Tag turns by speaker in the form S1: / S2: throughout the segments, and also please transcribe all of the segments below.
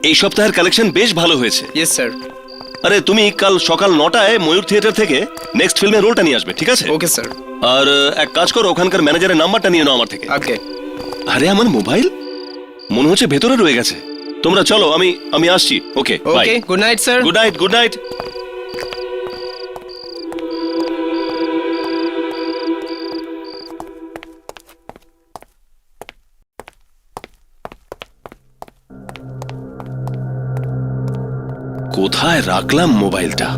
S1: এই সপ্তাহের কালেকশন বেশ ভালো হয়েছে।
S2: Yes sir.
S1: আরে তুমি কাল সকাল 9টায় ময়ূর থিয়েটার থেকে নেক্সট ফিল্মের রোলটা নিয়ে আসবে, ঠিক আছে?
S2: Okay sir.
S1: আর এক কাজ করো, ওখানকার ম্যানেজারের নাম্বারটা নিয়ে নাও আমার থেকে।
S2: ওকে।
S1: আরে আমার মোবাইল মনে হচ্ছে ভেতরে রয়ে গেছে। তোমরা চলো, আমি আসছি। Okay bye.
S2: Okay, good night sir.
S1: Good night, good night. কোথায় রাখলাম মোবাইলটা?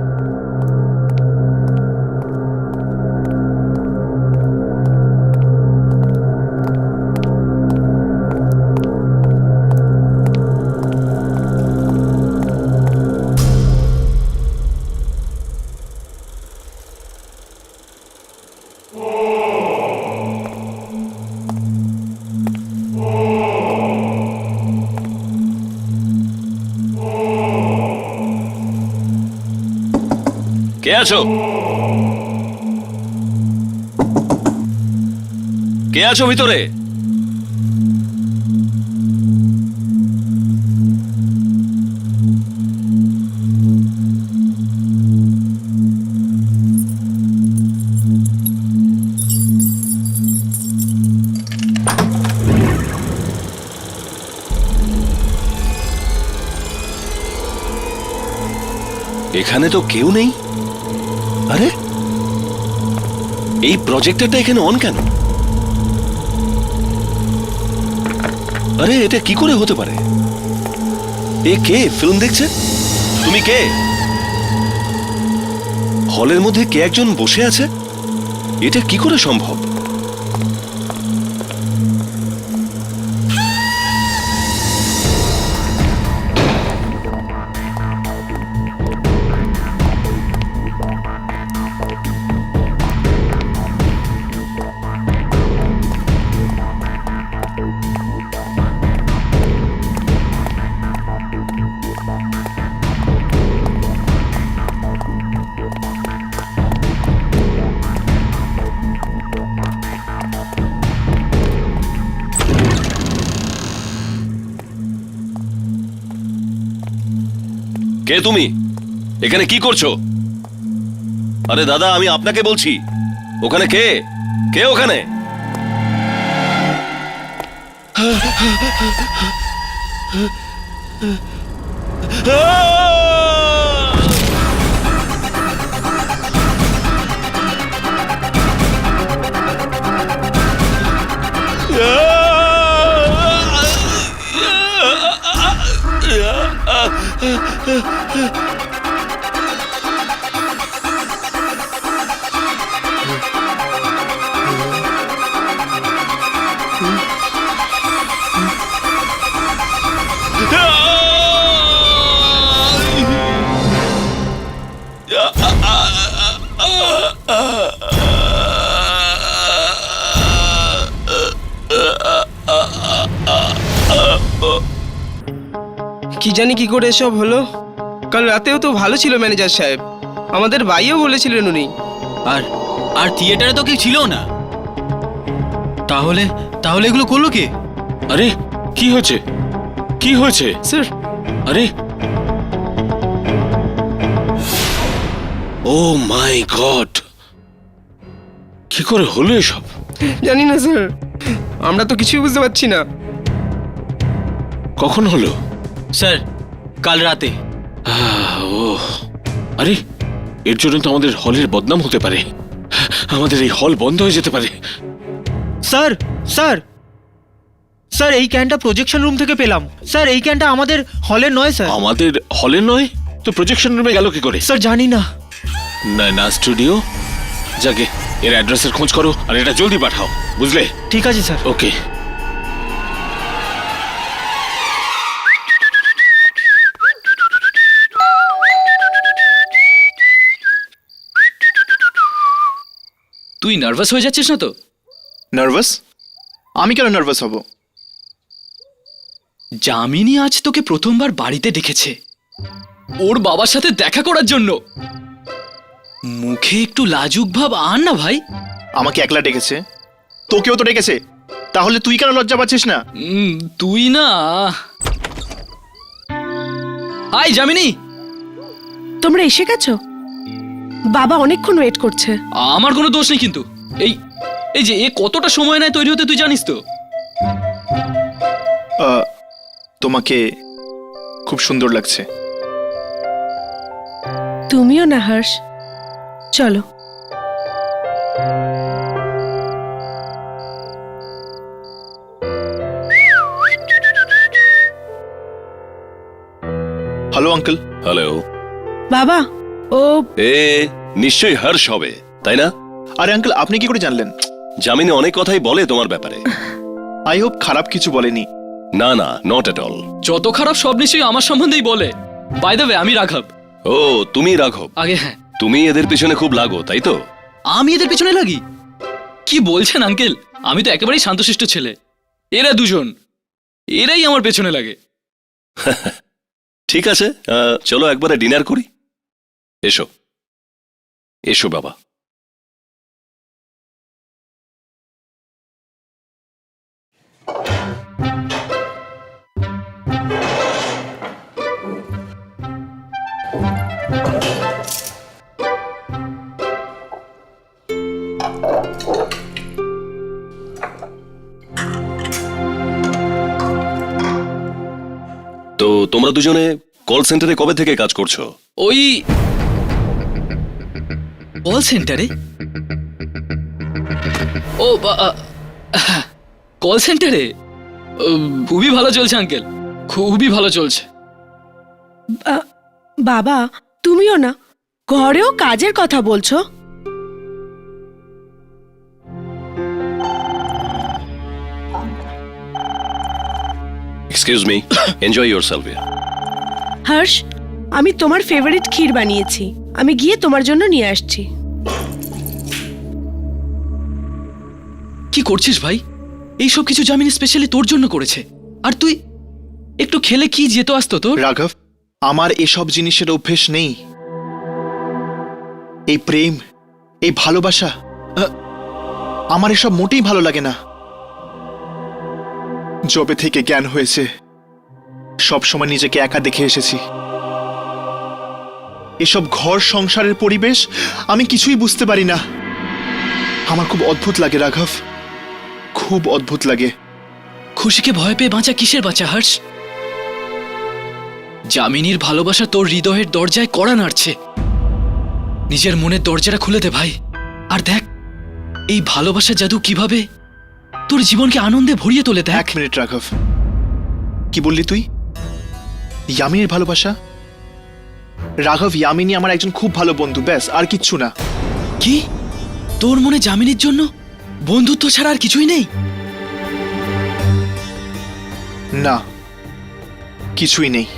S1: কে আছো? কে আছো ভিতরে? এখানে তো কেউ নেই। আরে এই প্রজেক্টরটা এখানে অন কেন? আরে এটা কি করে হতে পারে? এ কে ফিল্ম দেখছে? তুমি কে? হলের মধ্যে কে একজন বসে আছে? এটা কি করে সম্ভব? কে তুমি? এখানে কি করছো? আরে দাদা, আমি আপনাকে বলছি, ওখানে কে? কে ওখানে?
S2: কি জানি কি করে এসব হলো। কাল রাতেও তো ভালো ছিল ম্যানেজার সাহেব, আমাদের ভাইও বলেছিলেন উনি।
S3: আর আর থিয়েটারে তো কেউ ছিল না। তাহলে তাহলে এগুলো করলো কে?
S1: আরে কি হয়েছে? কি হয়েছে
S2: স্যার?
S1: আরে ও মাই গড, কি করে হলো এসব?
S2: জানি না স্যার, আমরা তো কিছুই বুঝতে পারছি না।
S1: কখন হলো?
S3: স্যার কাল রাতে।
S1: ও আরে, এর জন্য তো আমাদের হলের বদনাম হতে পারে। আমাদের এই হল বন্ধ হয়ে যেতে পারে।
S3: স্যার স্যার স্যার এই ক্যানটা প্রজেকশন রুম থেকে পেলাম। স্যার এই ক্যানটা আমাদের হলের নয় স্যার।
S1: আমাদের হলে নয় তো প্রজেকশন রুমে গেল কি করে?
S3: স্যার জানি না।
S1: না না, স্টুডিও যাকে এর অ্যাড্রেসের খোঁজ করো আর এটা জলদি পাঠাও, বুঝলে?
S3: ঠিক আছে স্যার।
S1: ওকে।
S4: তুই নার্ভাস হয়ে যাচ্ছিস না তো?
S5: নার্ভাস? আমি কেন নার্ভাস হব?
S4: যামিনী আজ তোকে প্রথমবার বাড়িতে ডেকেছে ওর বাবার সাথে দেখা করার জন্য। মুখে একটু লাজুক ভাব আন না ভাই।
S5: আমাকে একলা ডেকেছে, তোকেও তো ডেকেছে, তাহলে তুই কেন লজ্জা পাচ্ছিস না?
S4: তুই না। হাই যামিনী।
S6: তোমরা এসে গেছো? বাবা অনেকক্ষণ ওয়েট করছে।
S4: আমার কোনো দোষ নেই কিন্তু এই এই যে এ কতটা সময় নেয় তৈরি হতে তুই জানিস তো?
S5: তোমাকে খুব সুন্দর লাগছে।
S6: তুমিও না হর্ষ, চলো।
S5: Hello uncle.
S1: হ্যালো।
S6: বাবা, ও
S1: এ নিশ্চয়ই হর্ষ হবে, তাই না?
S5: আরে আঙ্কেল, আপনি কি করে জানলেন?
S1: জামিনী অনেক কথাই বলে তোমার ব্যাপারে।
S5: আই হোপ খারাপ কিছু বলেনি।
S1: না না, নট এট অল।
S4: যত খারাপ সব নিশ্চয়ই আমার সম্বন্ধেই বলে। বাই দ্য ওয়ে, আমি রাঘব।
S1: ও, তুমি রাঘব?
S4: আগে হ্যাঁ।
S1: তুমি এদের পিছনে খুব লাগো, তাই তো?
S4: আমি এদের পেছনে লাগি? কি বলছেন আঙ্কেল? আমি তো একেবারেই শান্তশিষ্ট ছেলে। এরা দুজন, এরাই আমার পেছনে লাগে।
S1: ঠিক আছে, চলো একবারে ডিনার করি। এসো এসো বাবা। তো তোমরা দুজনে কল সেন্টারে কবে থেকে কাজ করছো?
S4: ওই কল সেন্টারে? ও কল সেন্টারে খুবই ভালো চলছে আঙ্কেল, খুবই ভালো চলছে।
S6: বাবা, তুমিও না ঘরেও কাজের কথা বলছো?
S1: Excuse me, enjoy yourself.
S6: Harsh, আমি তোমার ফেভারিট ক্ষীর বানিয়েছি, আমি গিয়ে তোমার জন্য নিয়ে আসছি।
S4: কি করছিস ভাই? এই সব কিছু জামিনী স্পেশালি তোর জন্য করেছে, আর তুই একটু খেলে কি যেত আসতো তোর?
S5: রাঘব, আমার এসব জিনিসের অভ্যেস নেই। এই প্রেম, এই ভালোবাসা, আমার এসব মোটেই ভালো লাগে না। যবে থেকে জ্ঞান হয়েছে সব সময় নিজেকে একা দেখে এসেছি। এসব ঘর সংসারের পরিবেশ আমি কিছুই বুঝতে পারি না। আমার খুব অদ্ভুত লাগে রাঘব, খুব অদ্ভুত লাগে।
S4: খুশিকে ভয় পেয়ে বাঁচা কিসের বাঁচা হর্ষ? জামিনীর ভালোবাসা তোর হৃদয়ের দরজায় কড়া নাড়ছে। নিজের মনের দরজাটা খুলে দে ভাই, আর দেখ এই ভালোবাসা জাদু কিভাবে তোর জীবনকে আনন্দে ভরিয়ে তোলে। দেখ।
S5: 1 মিনিট রাঘব, কি বললি তুই? ইয়ামিনীর ভালোবাসা? রাঘব, ইয়ামিনী আমার একজন খুব ভালো বন্ধু, ব্যাস, আর কিচ্ছু না।
S4: কি তোর মনে জামিনীর জন্য বন্ধুত্ব ছাড়া আর কিছুই নেই?
S5: না, কিছুই নেই।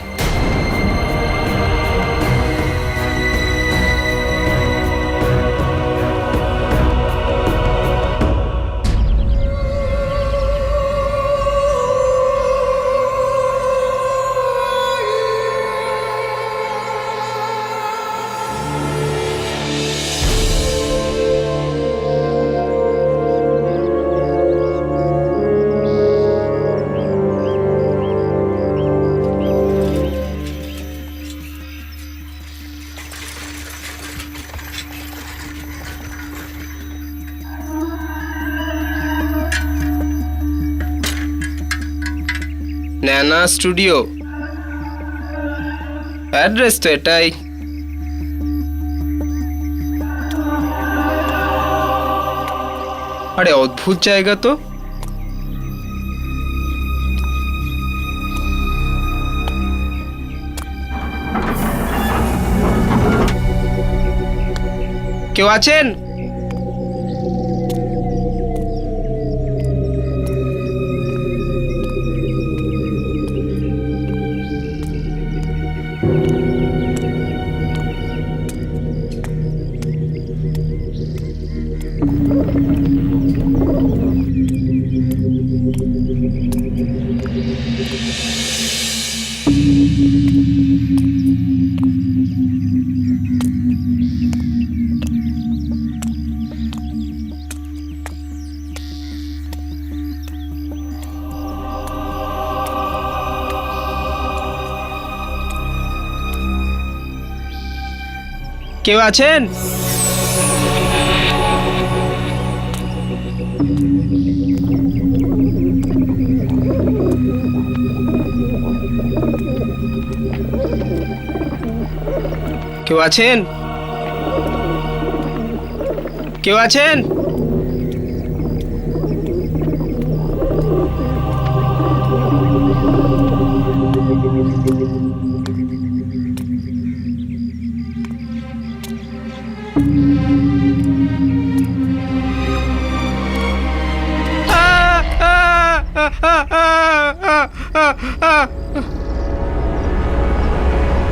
S2: ন্যানা স্টুডিও, অ্যাড্রেস তো এটাই। আরে অদ্ভুত জায়গা তো। কেউ আছেন? কেউ আছেন? কেউ আছেন? কেউ আছেন?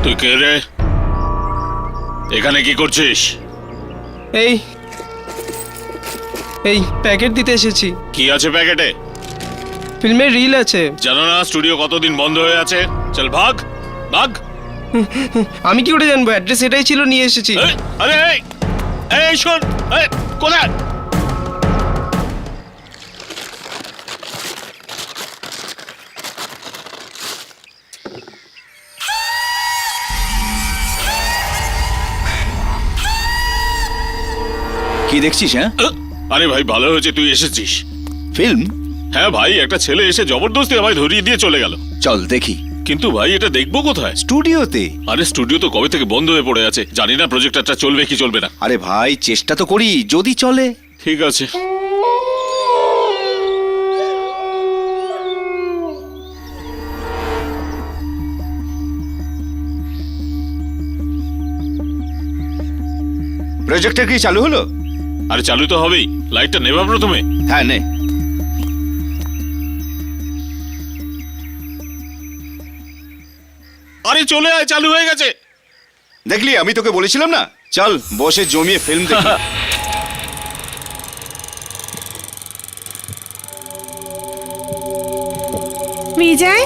S7: তুই কে রে? এখানে কি করছিস?
S2: এই এই প্যাকেট দিতে এসেছি।
S7: কি আছে প্যাকেটে?
S2: ফিল্মের রিল আছে।
S7: জানো না স্টুডিও কতদিন বন্ধ হয়ে আছে? চল ভাগ ভাগ।
S2: আমি কি করে জানবো? অ্যাড্রেস এটাই ছিল, নিয়ে এসেছি।
S7: এই, আরে এই, এই শোন, এই, কোথায়?
S1: কি দেখছিস? হ্যাঁ,
S7: আরে ভাই ভালো হয়েছে তুই এসেছিস।
S1: ফিল্ম?
S7: হ্যাঁ ভাই, একটা ছেলে এসে জবরদস্তি আমায় ধরিয়ে দিয়ে চলে গেল।
S1: চল দেখি।
S7: কিন্তু ভাই এটা দেখবো কোথায়?
S1: স্টুডিওতে।
S7: আরে স্টুডিও তো কবে থেকে বন্ধ হয়ে পড়ে আছে, জানি না প্রজেক্টরটা চলবে কি চলবে না।
S1: আরে ভাই চেষ্টা তো করি, যদি চলে।
S7: ঠিক আছে।
S1: প্রজেক্টর কি চালু হলো?
S7: আরে চালু তো হবেই, লাইটটা নেবা প্রথমে।
S1: হ্যাঁ নে।
S7: আরে চলে আয়, চালু হয়ে গেছে।
S1: দেখলি, আমি তোকে বলেছিলাম না, চল বসে জমিয়ে ফিল্ম দেখি।
S6: বিজয়,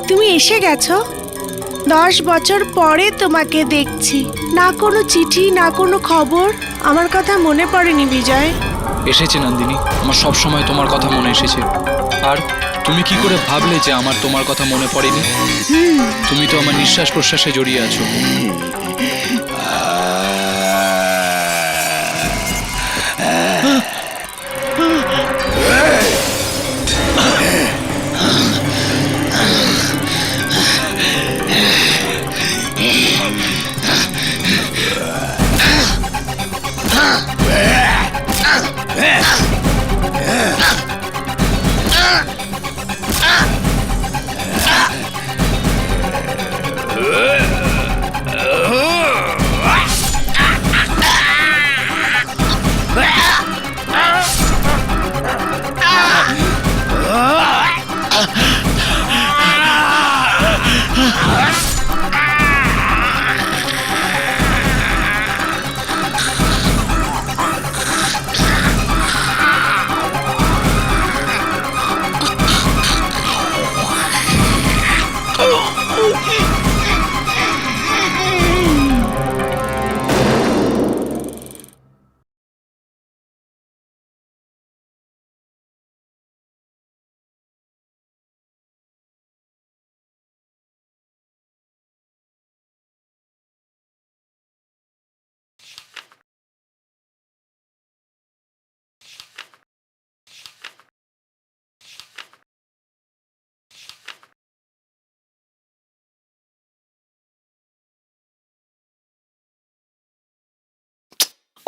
S6: তুমি এসে গেছো? 10 বছর পরে তোমাকে দেখছি। না কোনো চিঠি, না কোনো খবর। আমার কথা মনে পড়েনি বিজয়?
S4: এসেছে নন্দিনী, আমার সব সময় তোমার কথা মনে এসেছে। আর তুমি কি করে ভাবলে যে আমার তোমার কথা মনে পড়েনি? তুমি তো আমার নিঃশ্বাস প্রশ্বাসে জড়িয়ে আছো।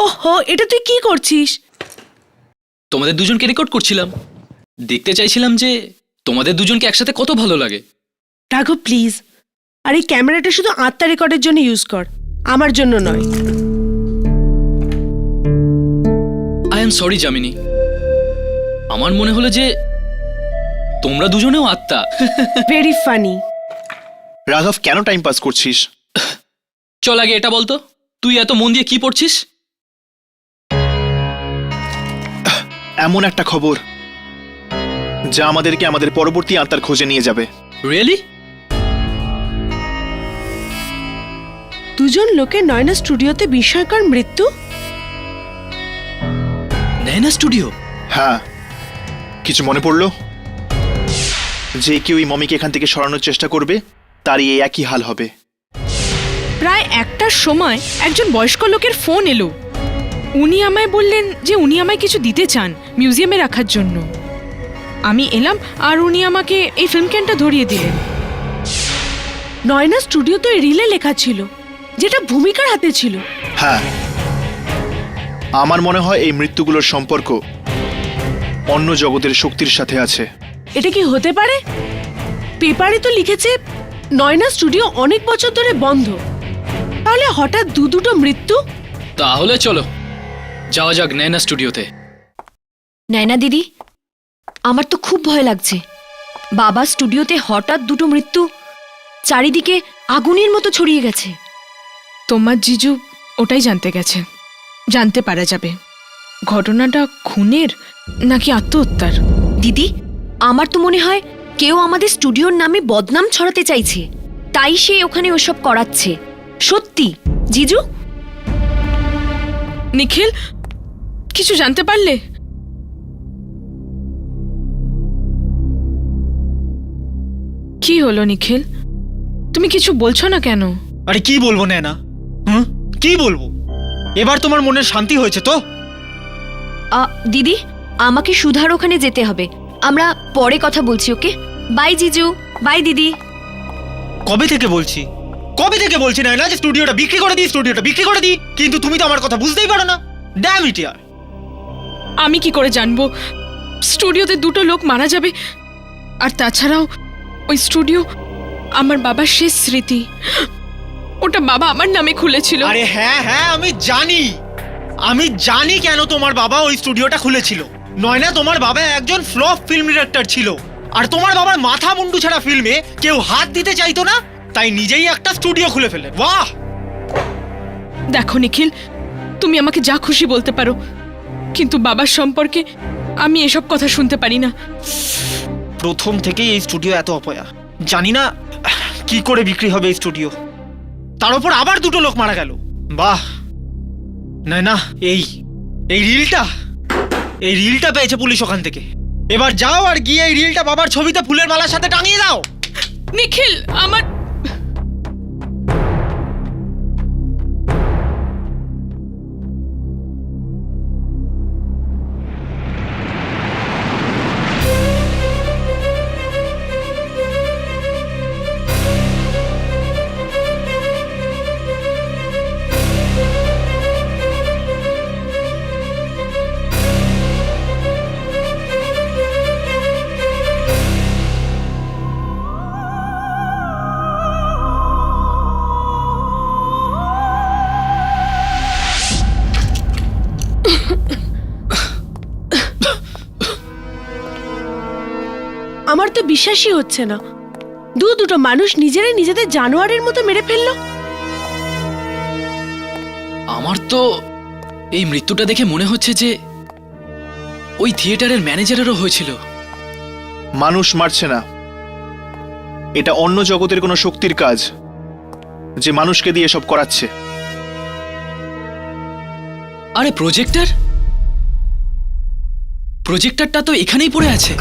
S6: ওহো, এটা তুই কি করছিস?
S4: তোমাদের দুজনকে রেকর্ড করছিলাম। দেখতে চাইছিলাম যে তোমাদের দুজনকে একসাথে কত ভালো লাগে।
S6: রাঘব প্লিজ, আর এই ক্যামেরাটা শুধু আত্মা রেকর্ডের জন্য ইউজ কর, আমার জন্য নয়।
S4: আই এম সরি যামিনী, আমার মনে হলো যে তোমরা দুজনেও আত্মা।
S6: Very funny.
S5: রাঘব কেন টাইম পাস করছিস?
S4: চল আগে এটা বলতো, তুই এত মন দিয়ে কি পড়ছিস?
S5: এমন একটা খবর যা আমাদেরকে আমাদের পরবর্তী আত্মার খোঁজে নিয়ে যাবে।
S4: রিয়েলি?
S6: দুজন লোকের নয়না স্টুডিওতে বিস্ময়কর মৃত্যু।
S4: নয়না স্টুডিও?
S5: হ্যাঁ, কিছু মনে পড়লো? যে কেউ এই মমিকে এখান থেকে সরানোর চেষ্টা করবে তারই এই একই হাল হবে।
S8: প্রায় 1টার সময় একজন বয়স্ক লোকের ফোন এলো। উনি আমায় বললেন যে উনি আমায় কিছু দিতে চান মিউজিয়ামে রাখার জন্য। আমি এলাম আর উনি আমাকে এই ফিল্ম ক্যানটা ধরিয়ে দিলেন।
S6: নয়না স্টুডিওতে রিলে লেখা ছিল, যেটা ভূমিকার হাতে ছিল।
S5: হ্যাঁ, আমার মনে হয় এই মৃত্যুগুলোর সম্পর্ক অন্য জগতের শক্তির সাথে আছে।
S6: এটা কি হতে পারে? পেপারে তো লিখেছে নয়না স্টুডিও অনেক বছর ধরে বন্ধ। তাহলে হঠাৎ দুটো মৃত্যু?
S4: তাহলে চলো যাওয়া যাক নয়না স্টুডিওতে।
S9: নয়না দিদি, আমার তো খুব ভয় লাগছে। বাবা স্টুডিওতে হঠাৎ দুটো মৃত্যু, চারিদিকে আগুনের মতো ছড়িয়ে গেছে।
S8: তোমার জিজু ওটাই জানতে গেছে। জানতে পারা যাবে ঘটনাটা খুনের নাকি আত্মহত্যার।
S9: দিদি, আমার তো মনে হয় কেউ আমাদের স্টুডিওর নামে বদনাম ছড়াতে চাইছে, তাই সে ওখানে ওসব করাচ্ছে। সত্যি জিজু?
S8: নিখিল, কিছু জানতে পারলে? কি হলো নিখিল, তুমি কিছু বলছো না কেন?
S3: আরে কি বলবো নয়না, কি বলবো? এবার তোমার মনের শান্তি হয়েছে তো?
S9: দিদি, আমাকে সুধার ওখানে যেতে হবে। আমরা পরে কথা বলছি, ওকে? বাই জিজু, বাই দিদি।
S3: কবে থেকে বলছি নয়না যে স্টুডিওটা বিক্রি করে দিই, কিন্তু তুমি তো আমার কথা বুঝতেই পারো না। ড্যাম ইট ইয়ার।
S8: আমি কি করে জানবো স্টুডিওতে দুটো লোক মারা যাবে? আর তাছাড়াও ওই স্টুডিও আমার বাবার শেষ স্মৃতি। ওটা বাবা আমার নামে খুলেছিল।
S3: আরে হ্যাঁ হ্যাঁ, আমি জানি কেন তোমার বাবা ওই স্টুডিওটা খুলেছিল। নয়না, তোমার বাবা একজন ফ্লপ ফিল্ম ডিরেক্টর ছিল, আর তোমার বাবার মাথা মুন্ডু ছাড়া ফিল্মে কেউ হাত দিতে চাইতো না, তাই নিজেই একটা স্টুডিও খুলে ফেললেন। বাহ!
S8: দেখো নিখিল, তুমি আমাকে যা খুশি বলতে পারো, কিন্তু বাবার সম্পর্কে আমি এসব কথা শুনতে পারি না।
S3: প্রথম থেকেই এই স্টুডিও এত অপয়া। জানি না কি করে বিক্রি হবে এই স্টুডিও, তার উপর আবার দুটো লোক মারা গেল। বাহ! না, এই রিলটা পেয়েছে পুলিশ ওখান থেকে। এবার যাও আর গিয়ে এই রিলটা বাবার ছবিতে ফুলের মালার সাথে টাঙিয়ে দাও।
S8: নিখিল, আমার
S6: আমার তো বিশ্বাসই হচ্ছে না, দুটো মানুষ নিজেরাই নিজেদের জানোয়ারের মতো মেরে ফেললো।
S4: আমার তো এই মৃত্যুটা দেখে মনে হচ্ছে যে ওই থিয়েটারের ম্যানেজারেরও হয়েছিল।
S5: মানুষ মারছে না, এটা অন্য জগতের কোনো শক্তির কাজ, যে মানুষকে দিয়ে সব করাচ্ছে।
S4: আরে প্রজেক্টরটা তো এখানেই পড়ে আছে।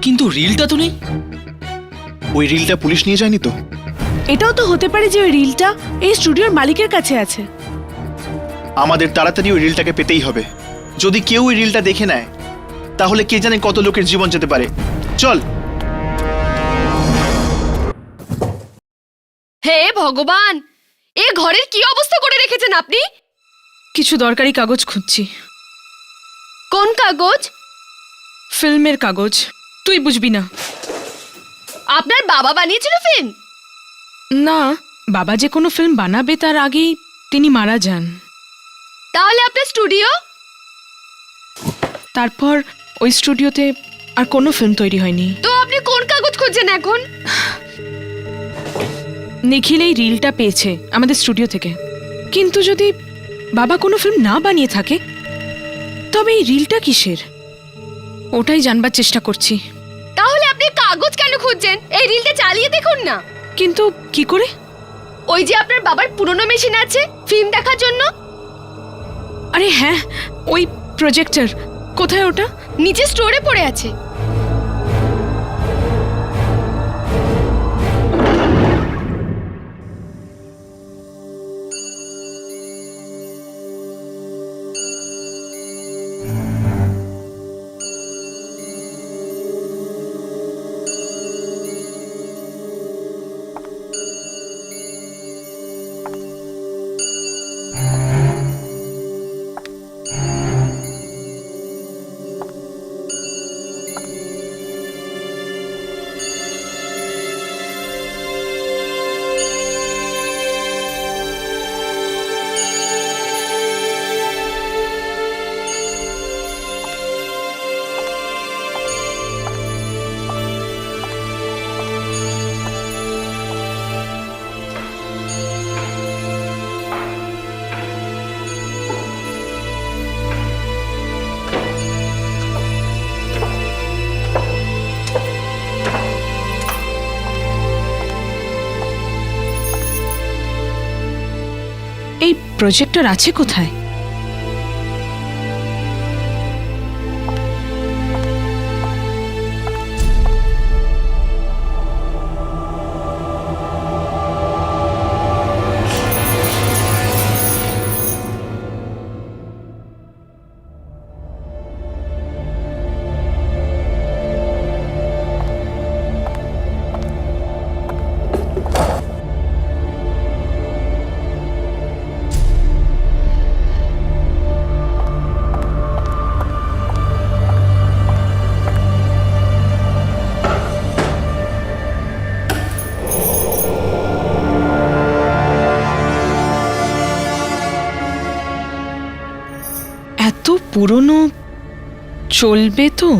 S4: কিন্তু রিলটা তো নেই।
S5: ওই রিলটা পুলিশ নিয়ে যায়নি তো?
S6: এটাও তো হতে পারে যে ওই রিলটা এই স্টুডিওর মালিকের কাছে আছে।
S5: আমাদের তাড়াতাড়ি ওই রিলটাকে পেতেই হবে। যদি কেউ ওই রিলটা দেখে নেয়, তাহলে কে জানে কত লোকের জীবন যেতে পারে। চল।
S9: হে ভগবান, এ ঘরের কি অবস্থা করে রেখেছেন আপনি?
S8: কিছু দরকারি কাগজ খুঁজছি।
S9: কোন কাগজ?
S8: ফিল্মের কাগজ। তুই বুঝবি না।
S9: আপনার বাবা বানিয়েছিল ফিল্ম?
S8: না, বাবা যে কোনো ফিল্ম বানাবে তার আগেই তিনি মারা যান।
S9: তাহলে আপনার স্টুডিও?
S8: তারপর ওই স্টুডিওতে আর কোনো ফিল্ম তৈরি হয়নি।
S9: তো আপনি কোন কাগজ খুঁজছেন এখন?
S8: নিখিল এই রিলটা পেয়েছে আমাদের স্টুডিও থেকে। কিন্তু যদি বাবা কোনো ফিল্ম না বানিয়ে থাকে, তবে এই রিলটা কিসের, ওটাই জানবার চেষ্টা করছি।
S9: তাহলে আপনি কাগজ কেন খুঁজছেন? এই রিলটা চালিয়ে দেখুন না।
S8: কিন্তু কি করে?
S9: ওই যে আপনার বাবার পুরনো মেশিন আছে ফিল্ম দেখার জন্য।
S8: আরে হ্যাঁ, ওই প্রজেক্টর। কোথায় ওটা?
S9: নিচে স্টোরে পড়ে আছে।
S8: এই প্রজেক্টর আছে কোথায়? এত পুরনো, চলবে তো?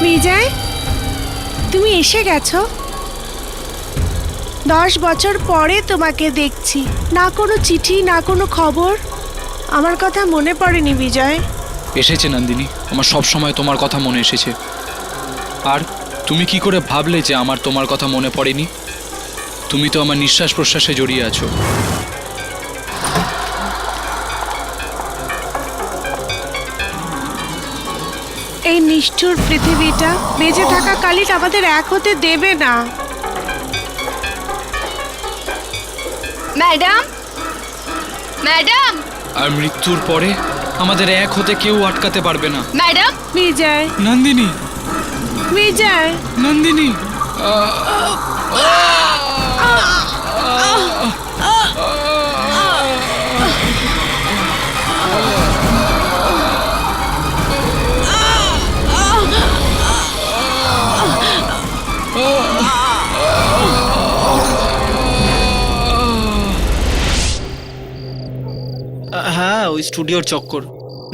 S6: বিজয়, তুমি এসে গেছো। 10 বছর পরে তোমাকে দেখছি, না কোনো চিঠি না কোনো খবর। আমার কথা মনে পড়েনি বিজয়?
S4: এসেছে নন্দিনী, আমার সব সময় তোমার কথা মনে এসেছে। আর তুমি কি করে ভাবলে যে আমার তোমার কথা মনে পড়েনি? তুমি তো আমার নিঃশ্বাস প্রশ্বাসে জড়িয়ে আছো।
S6: এই নিষ্ঠুর পৃথিবীটা বেঁচে থাকা কালিট আমাদের এক হতে দেবে না।
S9: ম্যাডাম, ম্যাডাম,
S4: আর মৃত্যুর পরে আমাদের এক হতে কেউ আটকাতে পারবে না।
S9: ম্যাডাম।
S6: বিজয়,
S4: নন্দিনী,
S6: বিজয়,
S4: নন্দিনী,
S3: হ্যাঁ, ওই স্টুডিওর চক্কর।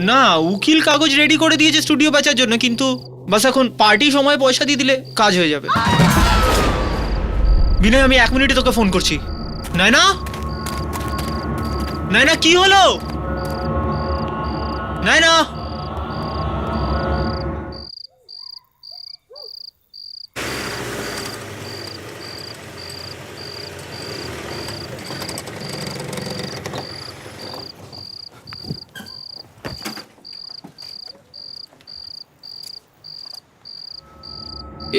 S3: না, উকিল কাগজ রেডি করে দিয়েছে স্টুডিও বেচার জন্য, কিন্তু বাস এখন পার্টি সময় পয়সা দিয়ে দিলে কাজ হয়ে যাবে। বিনয়, আমি 1 মিনিটে তোকে ফোন করছি। নায়না, নায়না, কি হলো? নায়না,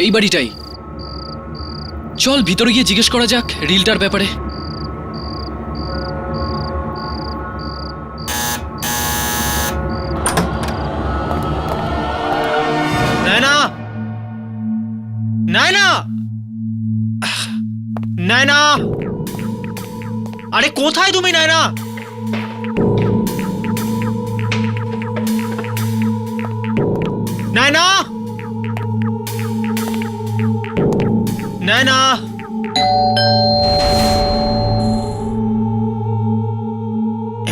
S4: এই বাড়িটাই। চল ভিতরে গিয়ে জিজ্ঞেস করা যাক রিলটার ব্যাপারে।
S3: নায়না, নায়না, নায়না, আরে কোথায় তুমি নায়না? নায়না, নায়না,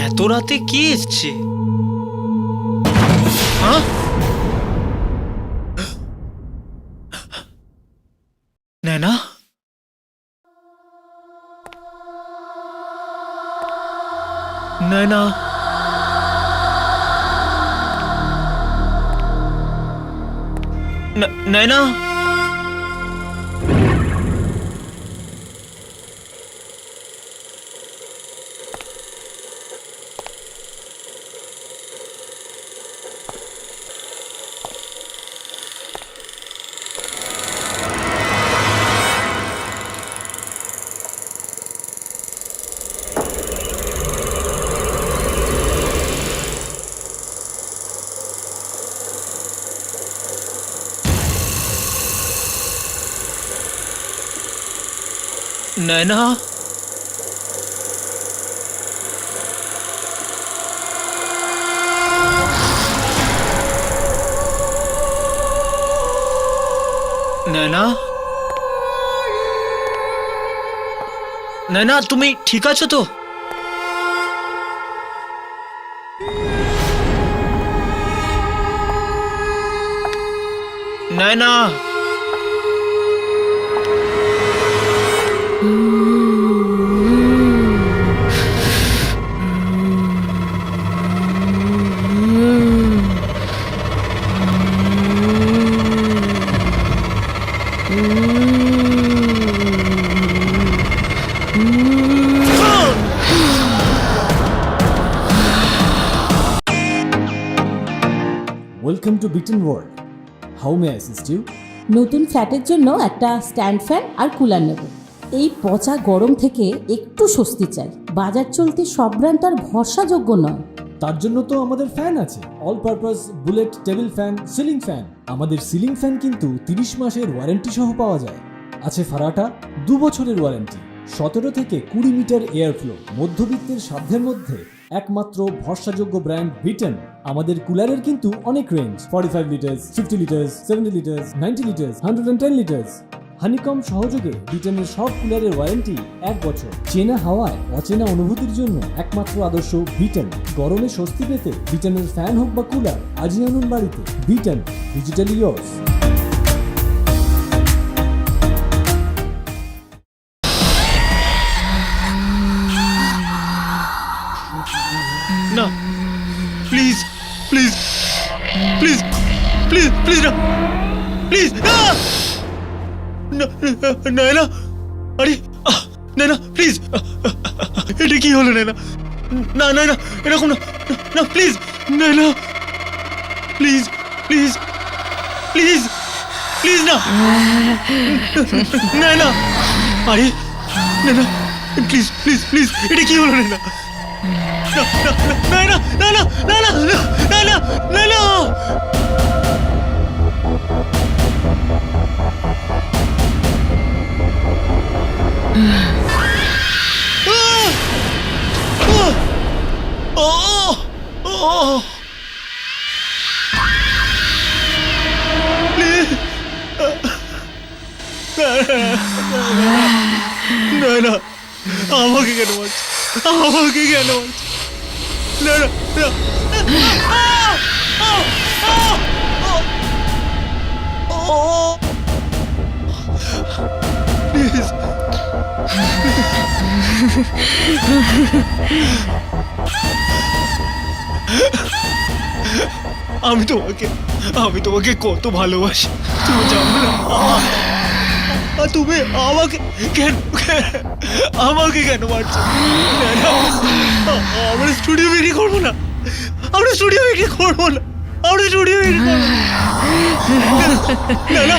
S3: এত রাতে কে এসছে? হ্যাঁ, নায়না, নায়না, নয়না নয়না নয়না নয়না তুমি ঠিক আছো তো? Naina
S10: welcome to Bitten world. How may I assist you?
S11: নতুন ফ্ল্যাটের জন্য একটা স্ট্যান্ড ফ্যান আর কুলার নেব। এই পচা গরম থেকে একটু স্বস্তি চাই। বাজার চলতে সব ব্র্যান্ড তো আর ভরসাযোগ্য নয়।
S10: তার জন্য তো আমাদের ফ্যান আছে, all purpose bullet table fan, ceiling fan. আমাদের সিলিং ফ্যান কিন্তু 30 মাসের ওয়ারেন্টি সহ পাওয়া যায়। আছে ফারাটা 2 বছরের ওয়ারেন্টি, 17 থেকে 20 মিটার এয়ার ফ্লো। মধ্যবিত্তের সাধ্যের মধ্যে একমাত্র ভরসাযোগ্য ব্র্যান্ড বিটেন। আমাদের কুলারের কিন্তু অনেক range, 45 litres, 50 litres, 70 litres, 90 litres, 110 litres. Honeycomb সহযোগে বিটেনের সব কুলারের ওয়ারেন্টি 1 বছর। চেনা হাওয়ায় অচেনা অনুভূতির জন্য একমাত্র আদর্শ বিটেন। গরমে স্বস্তি পেতে বিটেনের ফ্যান হোক বা কুলার, আজই আনুন বাড়িতে। বিটেন, ডিজিটালি ইয়ার্স।
S3: না please please please please please না প্লিজ নয়না আরে নয়না প্লিজ এটা কি হলো নয়না না নয়না এরকম না না please Naina please please please please না নয়না আরে নয়না প্লিজ প্লিজ প্লিজ এটা কি হলো নয়না নয়না নয়না নয়না নয়না নয়না নয়না আমাকে কেন মারছ আমাকে কেন মারছ না না প্লিজ আমি তোমাকে কত ভালোবাসি তুমি জানো না তুমি আমাকে কেন মারছো আমরা স্টুডিও বিক্রি করবো না আমরা স্টুডিও বিক্রি করবো না না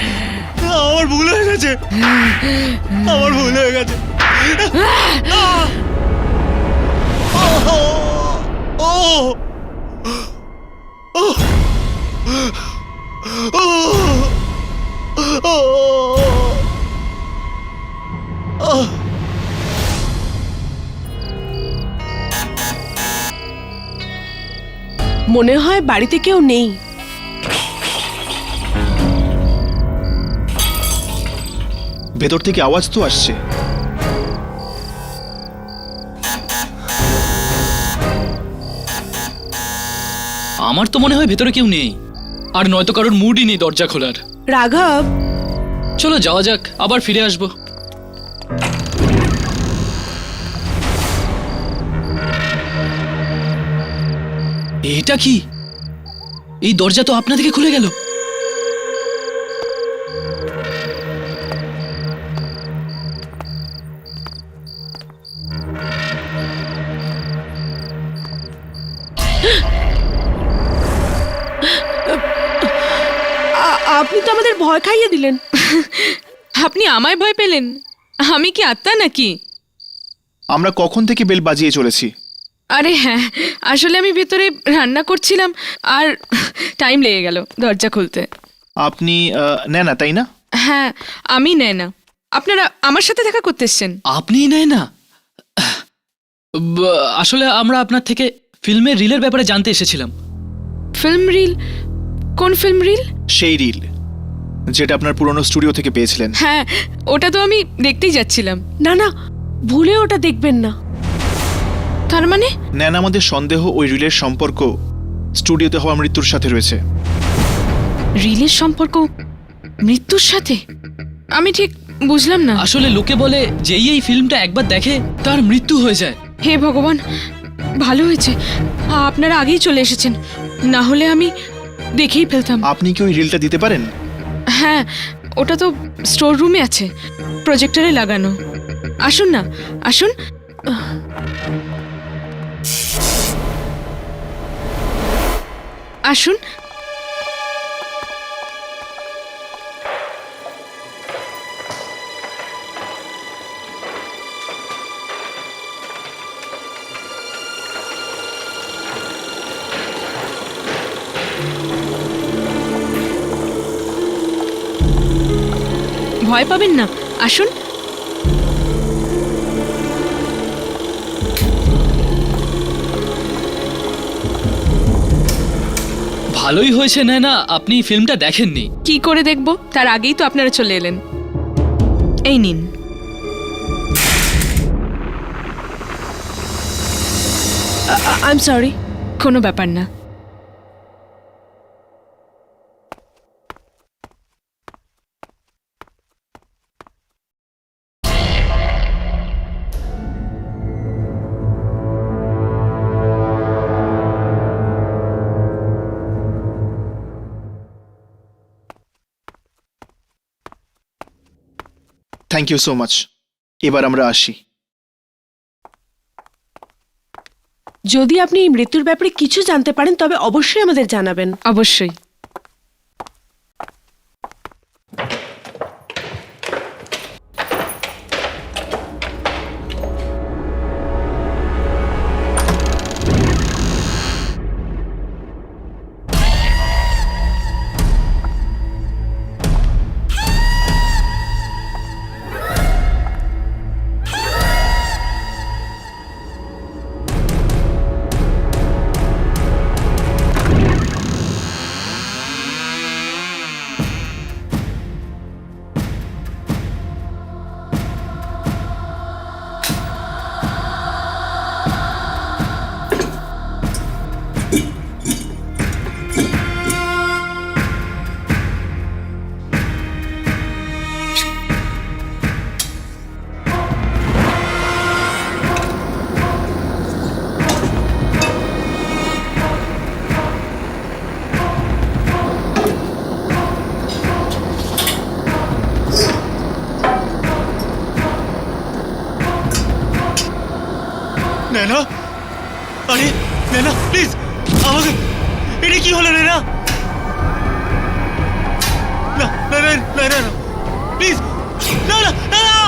S3: আমার ভুল হয়ে গেছে
S6: মনে হয় বাড়িতে কেউ নেই।
S5: ভেতর থেকে আওয়াজ তো আসছে।
S4: আমার তো মনে হয় ভেতরে কেউ নেই, আর নয়তো কারোর মুডই নেই দরজা খোলার।
S6: রাঘব,
S4: চলো যাওয়া যাক, আবার ফিরে আসবো। এটা কি? এই দরজা তো আপনা থেকে খুলে গেল।
S6: আপনি তো আমাদের ভয় খাইয়ে দিলেন।
S8: আপনি আমায় ভয় পেলেন? আমি কি আত্মা নাকি?
S5: আমরা কখন থেকে বেল বাজিয়ে চলেছি।
S8: আরে হ্যাঁ, আসলে আমি ভেতরে রান্না করছিলাম আর টাইম লেগে গেল দরজা খুলতে।
S5: আপনি নেনা, তাই না?
S8: হ্যাঁ, আমি নয়না। আপনারা আমার সাথে দেখা করতে এসছেন?
S4: আপনি নেয় না? আসলে আমরা আপনার থেকে ফিল্মের রিলের ব্যাপারে জানতে এসেছিলাম।
S8: Film reel? কোন ফিল্ম রিল?
S5: সেই রিল যেটা আপনার পুরনো স্টুডিও থেকে পেয়েছিলেন।
S8: হ্যাঁ, ওটা তো আমি দেখতেই যাচ্ছিলাম।
S6: না না, ভুলে ওটা দেখবেন না।
S8: তার মানে?
S5: নেনা, আমাদের সন্দেহ ওই রিলের সম্পর্ক স্টুডিওতে হওয়া মৃত্যুর সাথে রয়েছে।
S8: রিলের সম্পর্ক মৃত্যুর সাথে? আমি ঠিক বুঝলাম না।
S4: আসলে লোকে বলে যেই এই ফিল্মটা একবার দেখে তার মৃত্যু হয়ে যায়।
S8: হে ভগবান, ভালো হয়েছে আপনারা আগেই চলে এসেছেন, না হলে আমি দেখেই ফেলতাম।
S5: আপনি কি ওই রিলটা দিতে পারেন?
S8: হ্যাঁ, ওটা তো স্টোর রুমে আছে, প্রজেক্টরে লাগানো। আসুন না, আসুন। আসুন। ভয় পাবেন না, আসুন।
S4: ভালোই হয়েছে না আপনি ফিল্মটা দেখেননি।
S8: কি করে দেখব? তার আগেই তো আপনারা চলে এলেন। এই নিন।
S6: I am sorry.
S8: কোনো ব্যাপার না।
S5: Thank you so much. এবার আমরা আসি।
S6: যদি আপনি এই মৃত্যুর ব্যাপারে কিছু জানতে পারেন তবে অবশ্যই আমাদের জানাবেন।
S8: অবশ্যই।
S3: নেনা, আরে নেনা প্লিজ আমাকে, এটা কি হলো নেনা? না না না না না প্লিজ, না না না না।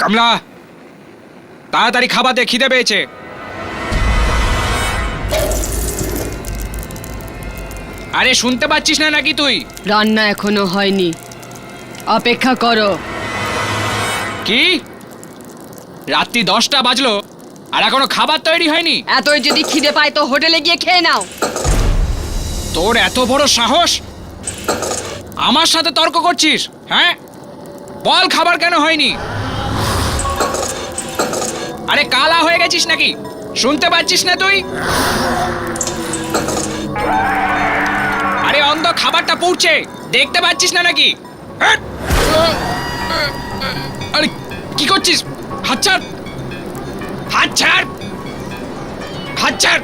S2: কামলা, তাড়াতাড়ি খাবার দে, খিদে পেয়েছে। আরে শুনতে পাচ্ছিস না নাকি তুই?
S9: রান্না এখনো হয়নি, অপেক্ষা করো।
S2: কি? রাত্রি 10টা বাজলো আর এখনো খাবার তৈরি হয়নি?
S9: এতই যদি খিদে পায় তো হোটেলে গিয়ে খেয়ে নাও।
S2: তোর এত বড় সাহস, আমার সাথে তর্ক করছিস? হ্যাঁ, বল খাবার কেন হয়নি? আরে কালা হয়ে গেছিস নাকি? শুনতে পাচ্ছিস না তুই? আরে অন্ধ, খাবারটা পুড়ছে, দেখতে পাচ্ছিস না নাকি? আরে কি করছিস? হাত ছাড়, হাত ছাড়, হাত ছাড়।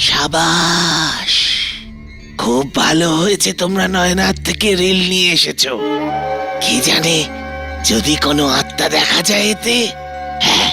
S12: সাবাস, খুব ভালো হয়েছে তোমরা নয়নার থেকে রিল নিয়ে এসেছো। কি জানে যদি কোনো আত্মা দেখা যায় এতে। হ্যাঁ,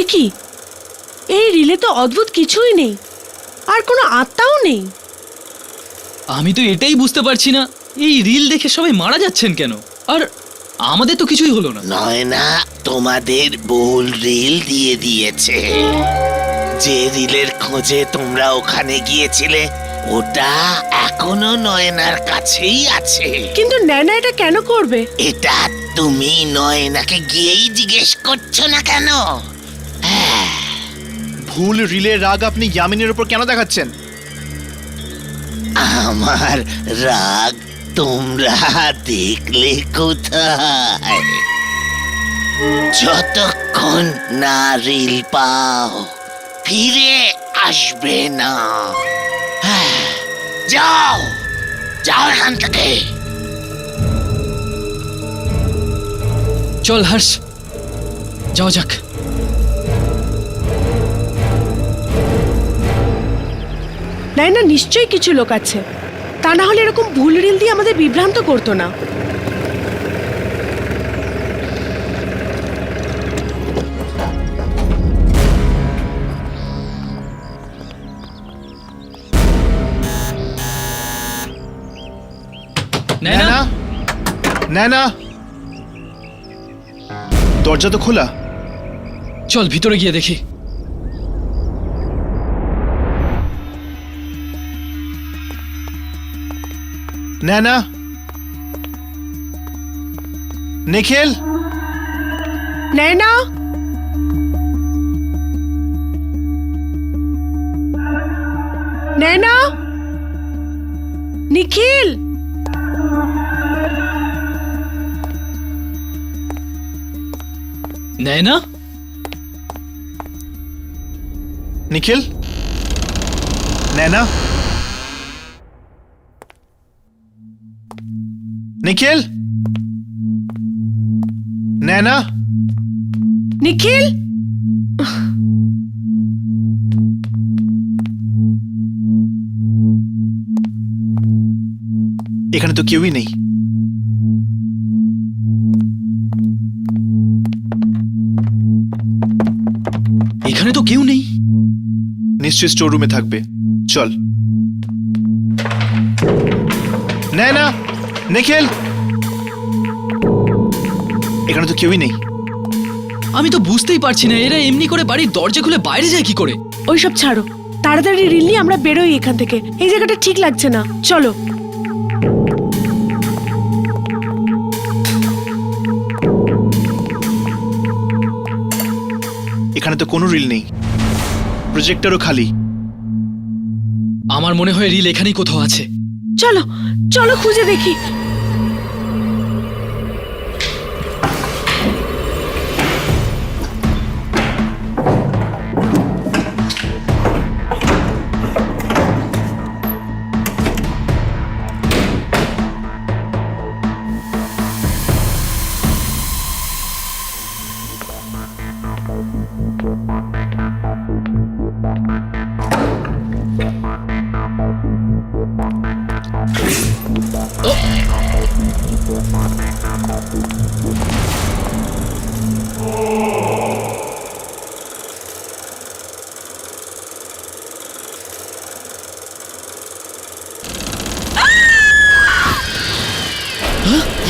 S6: এ কি, এই রিলে তো অদ্ভুত কিছুই নেই, আর কোনো আত্মাও নেই।
S4: আমি তো এটাই বুঝতে পারছি না, এই রিল দেখে সবাই মারা যাচ্ছেন কেন, আর আমাদের তো কিছুই হলো না।
S12: নয়না তোমাদের ভুল রিল দিয়ে দিয়েছে। যে রিলের খোঁজে তোমরা ওখানে গিয়েছিলে ওটা এখনো নয়নার কাছেই আছে।
S6: কিন্তু নয়না এটা কেন করবে?
S12: এটা তুমি নয়নাকে গিয়েই জিজ্ঞেস করছো না কেন?
S5: ভুল রিলের রাগ আপনি ইয়ামিনের উপর কেন দেখাচ্ছেন?
S12: আমার রাগ তোমরা দেখলে কোথায়? যতক্ষণ না রিল পাও ফিরে আসবে না। যাও যাও এখান থেকে।
S4: চল হর্ষ, যাওয়া যাক।
S6: নয়না নিশ্চয়ই কিছু লোক আছে, তা না হলে এরকম ভুল রিল দিয়ে আমাদের বিভ্রান্ত করতো না।
S5: নয়না, নয়না, দরজা তো খোলা।
S4: চল ভিতরে গিয়ে দেখি।
S5: নয়না, নিখিল,
S6: নয়না, নয়না, নিখিল,
S4: নয়না,
S5: নিখিল, নয়না, নিখিল, নয়না,
S6: নিখিল।
S5: এখানে তো কেউই নেই।
S4: এখানে তো কেউ নেই।
S5: নিশ্চয়ই স্টোর রুমে থাকবে। চল। নয়না, নিখিল, এখানে তো কেউই নেই।
S4: আমি তো বুঝতেই পারছি না, এরা এমনি করে বাড়ির দরজা খুলে বাইরে যায় কি করে?
S6: ওইসব ছাড়ো, তাড়াতাড়ি রিল নিয়ে আমরা বেরোই এখান থেকে। এই জায়গাটা ঠিক লাগছে না, চলো।
S5: এখানে তো কোনো রিল নেই, প্রজেক্টরও খালি।
S4: আমার মনে হয় রিল এখানেই কোথাও আছে।
S6: চলো চলো খুঁজে দেখি।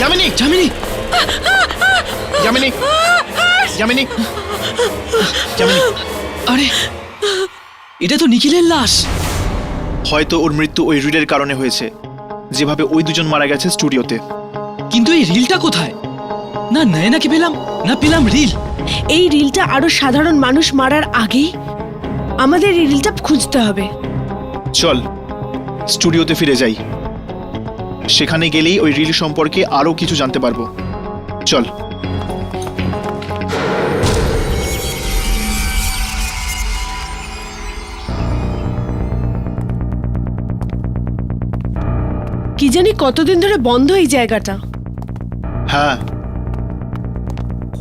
S5: यामिनी
S4: যামিনী,
S5: यामिनी यामिनी यामिनी
S4: আরে এটা তো নিখিলের লাশ।
S5: হয়তো ওর মৃত্যু ওই রিলের কারণে হয়েছে, যেভাবে ওই দুজন মারা গেছে স্টুডিওতে।
S4: কিন্তু এই রিলটা কোথায়? না নয়নাকে পেলাম, না পেলাম রিল।
S6: এই রিলটা আরো সাধারণ মানুষ মারার আগেই আমাদের এই রিলটা খুঁজতে হবে।
S5: চল স্টুডিওতে ফিরে যাই, সেখানে গেলেই ওই রিল সম্পর্কে আরো কিছু জানতে পারবো। চল।
S6: কি জানি কতদিন ধরে বন্ধ এই জায়গাটা।
S5: হ্যাঁ,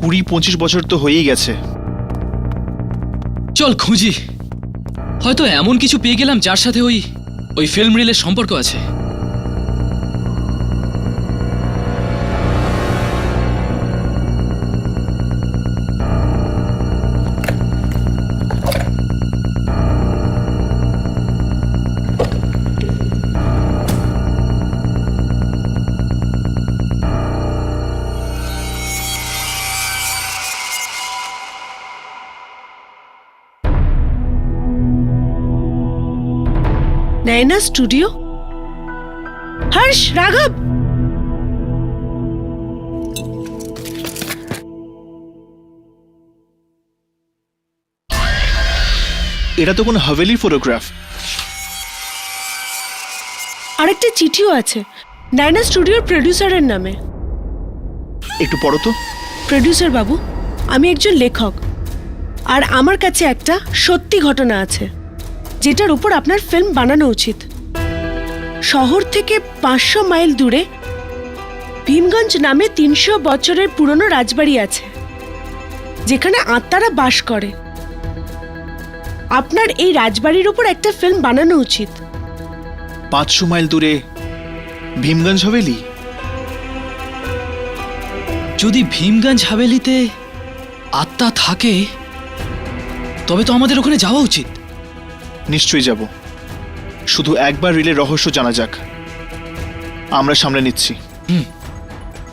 S5: 20-25 বছর তো হয়েই গেছে।
S4: চল খুঁজি, হয়তো এমন কিছু পেয়ে গেলাম যার সাথে ওই ফিল্ম রিলের সম্পর্ক আছে।
S6: নয়না স্টুডিও। হর্ষ, রাঘব,
S5: এটা তো কোনো হাভেলির ফটোগ্রাফ।
S6: আরেকটা চিঠিও আছে নয়না স্টুডিওর প্রডিউসারের নামে।
S5: একটু পড়ো তো।
S6: প্রডিউসার বাবু, আমি একজন লেখক, আর আমার কাছে একটা সত্যি ঘটনা আছে যেটার উপর আপনার ফিল্ম বানানো উচিত। শহর থেকে 500 মাইল দূরে ভীমগঞ্জ নামে 300 বছরের পুরনো রাজবাড়ি আছে, যেখানে আত্মারা বাস করে। আপনার এই রাজবাড়ির উপর একটা ফিল্ম বানানো উচিত।
S5: 500 মাইল দূরে ভীমগঞ্জ হাভেলি?
S4: যদি ভীমগঞ্জ হাভেলিতে আত্মা থাকে তবে তো আমাদের ওখানে যাওয়া উচিত।
S5: নিশ্চয়ই যাব, শুধু একবার রিলের রহস্য জানা যাক। আমরা সামলে নিচ্ছি।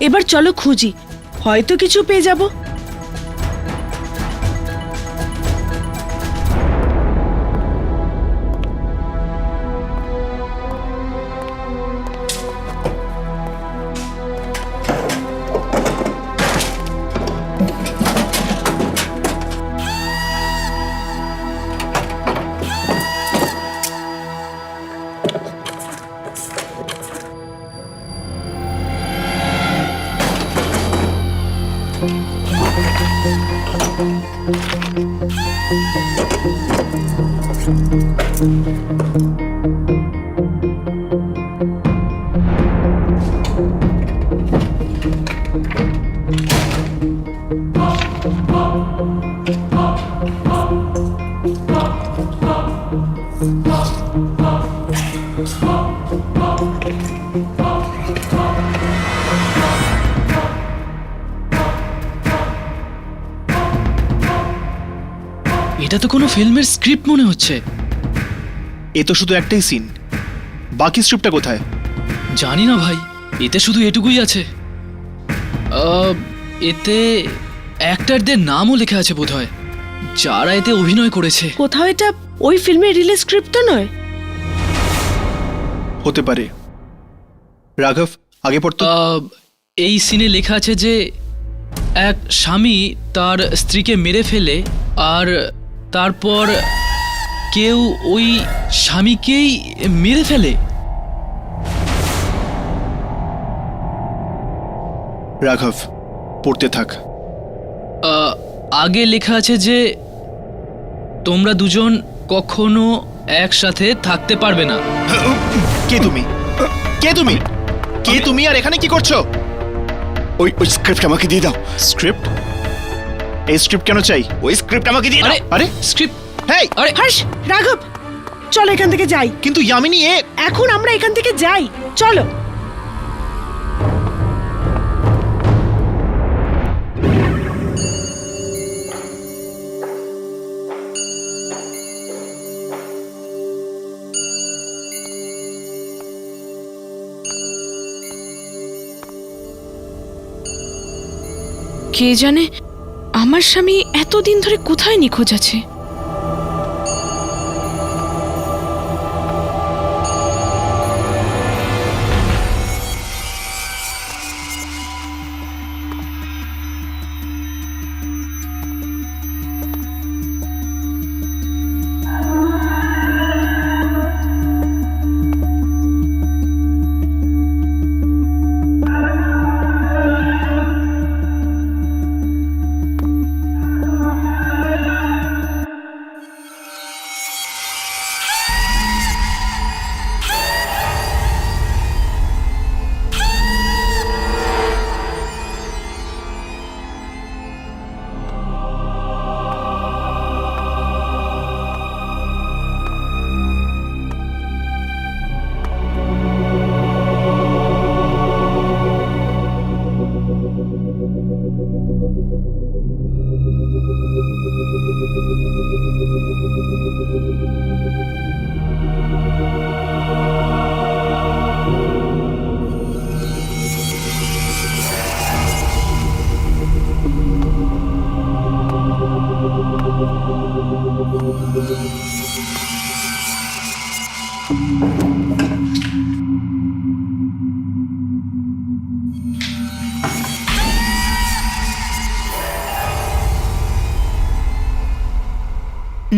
S6: এবার চলো খুঁজি, হয়তো কিছু পেয়ে যাব।
S4: এটা তো কোনো ফিল্মের স্ক্রিপ্ট মনে হচ্ছে।
S5: এ তো শুধু একটাই সিন, বাকি স্ক্রিপ্টটা কোথায়?
S4: জানি না ভাই, এতে শুধু এটুকুই আছে। এতে অ্যাক্টরদের নামও লেখা আছে বোধহয়, যারা এতে অভিনয় করেছে।
S6: কোথাও এটা ওই ফিল্মের রিলিজ স্ক্রিপ্ট তো নয়?
S5: হতে পারে। রাঘব, আগে পড়তো।
S4: এই সিনে লেখা আছে যে এক স্বামী তার স্ত্রীকে মেরে ফেলে আর তারপর কেউ ওই স্বামীকেই মেরে ফেলে?
S5: রাঘব, পড়তে থাক।
S4: আগে লেখা আছে যে তোমরা দুজন কখনো একসাথে থাকতে পারবে না।
S5: কে তুমি? কে তুমি? কে তুমি আর এখানে কি করছো?
S1: ওই স্ক্রিপ্ট আমাকে দিয়ে দাও।
S5: স্ক্রিপ্ট? এই স্ক্রিপ্ট কেন চাই?
S1: ওই স্ক্রিপ্ট আমাকে দিয়ে দাও।
S5: আরে
S4: স্ক্রিপ্ট?
S5: হেই,
S4: আরে
S6: হর্ষ, রাঘব, চলো এখান থেকে যাই।
S5: কিন্তু ইয়ামিনী
S6: এখন আমরা এখান থেকে যাই, চলো।
S8: কে জানে আমার স্বামী এতদিন ধরে কোথায় নিখোঁজ আছে।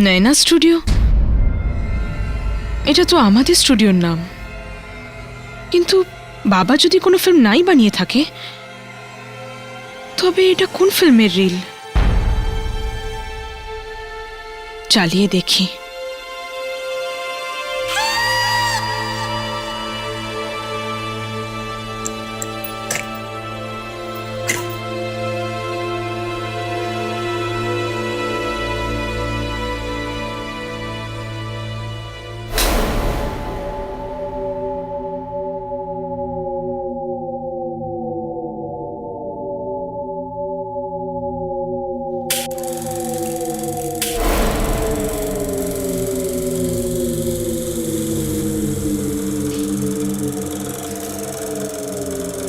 S8: নয়না স্টুডিও, এটা তো আমাদের স্টুডিওর নাম। কিন্তু বাবা যদি কোনো ফিল্ম নাই বানিয়ে থাকে, তবে এটা কোন ফিল্মের রিল? চালিয়ে দেখি।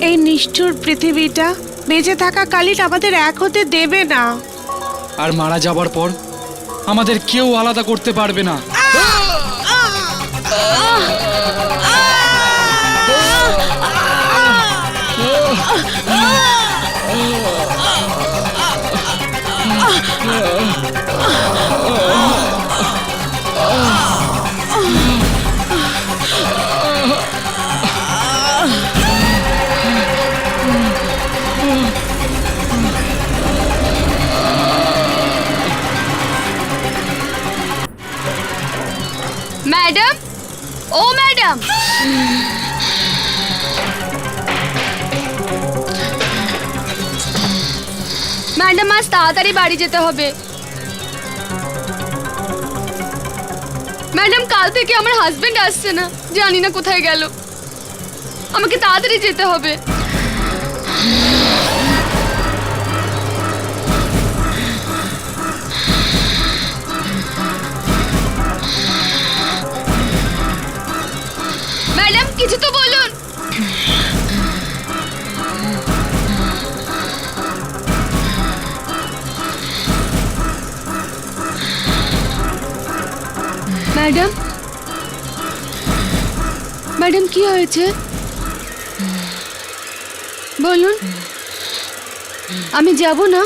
S6: এই নিষ্ঠুর পৃথিবীটা বেঁচে থাকা কালীন আমাদের এক হতে দেবে না।
S2: আর মারা যাবার পর আমাদের কেউ আলাদা করতে পারবে না।
S9: ম্যাডাম, ও ম্যাডাম, ম্যাডাম আজ তাড়াতাড়ি বাড়ি যেতে হবে। ম্যাডাম, কাল থেকে আমার হাজবেন্ড আসছে না, জানি না কোথায় গেল। আমাকে তাড়াতাড়ি যেতে হবে। ম্যাডাম, কিছু তো বলুন। ম্যাডাম, ম্যাডাম কি হয়েছে বলুন, আমি যাব না।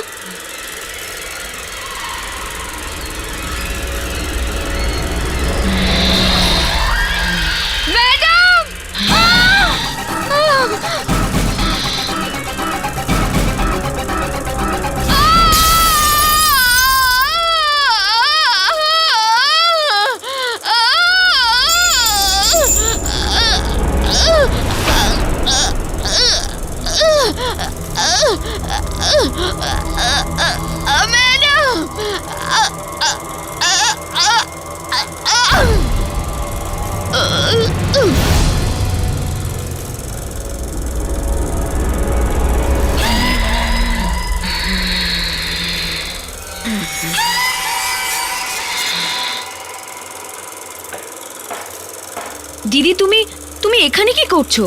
S9: দিদি তুমি তুমি এখানে কি করছো?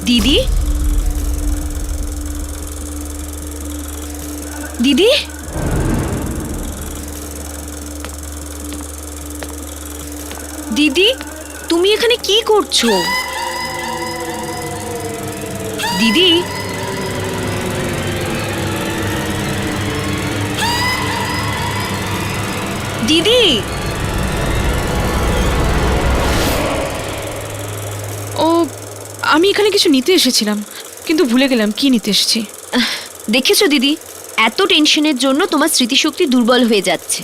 S9: দিদি দিদি দিদি তুমি এখানে কি করছো? দিদি দিদি
S8: ও আমি এখানে কিছু নিতে এসেছিলাম, কিন্তু ভুলে গেলাম কি নিতে এসেছি।
S9: দেখেছো দিদি, এত টেনশনের জন্য তোমার স্মৃতিশক্তি দুর্বল হয়ে যাচ্ছে।